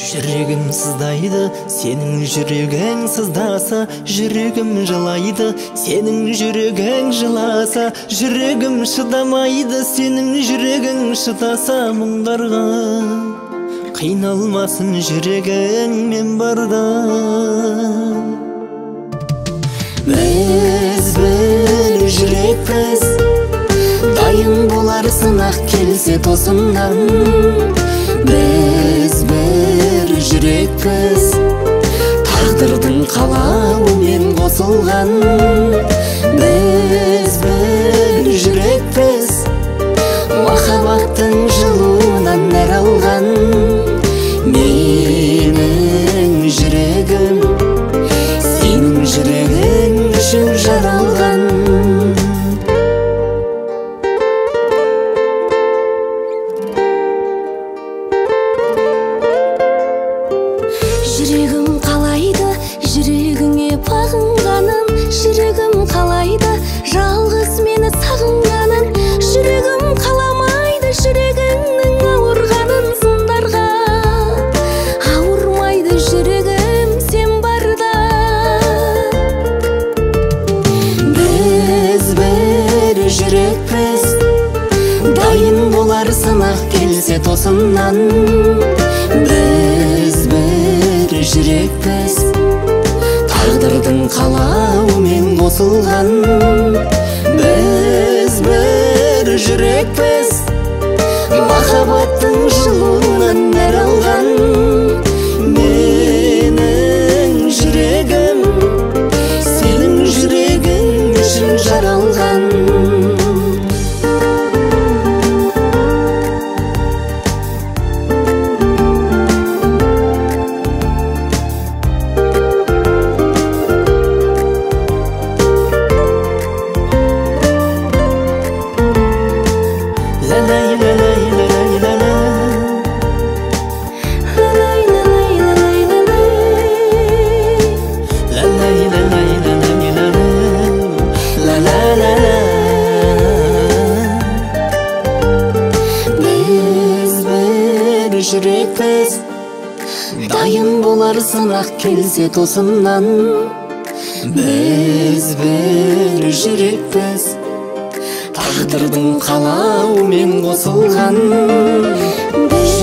Жүрегім сыздайды, сенің жүрегің сыздаса, жүрегім жылайды, сенің жүрегің жыласа, жүрегім шыдамайды, сенің жүрегің шыдаса, мұңдарға қиналмасын жүрегің мен барда. Біз бір жүрекпіз, дайын болар сынақ келсе тосыннан. Біз бір жүрекпіз, тағдырдың қалауымен қосылған. Біз бір жүрекпіз, махаббаттың жылуынан нәр алған. Менің жүрегім сенің жүрегің үшін жаралған. Жүрегім қалайды, жүрегіңе бағынғанын, жүрегім қалайды, жалғыз мені сағынғанын, жүрегім қаламайды, жүрегіңнің ауырғанын. Сындарға ауырмайды жүрегім сен барда. Біз бір жүрекпіз, дайын болар сынақ келсе тосыннан. Біз бір жүрекпіз, тағдырдың қалауымен қосылған. Біз бір жүрекпіз, махаббаттың жылуынан нәр алған. Менің жүрегім сенің жүрегің үшін жаралған. Жүрекпіз, дайын болар сынақ келсе тосыннан. Біз бір жүрекпіз, тағдырдың қалауымен қосылған. Біз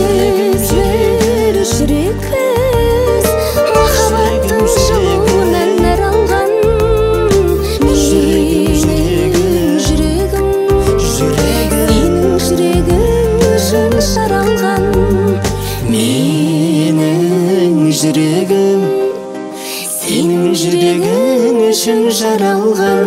бір жүрекпіз, махаббаттың жылуынан нәр алған. Менің жүрегім сенің жүрегің үшін жаралған. Менің жүрегім сенің жүрегің үшін жаралған.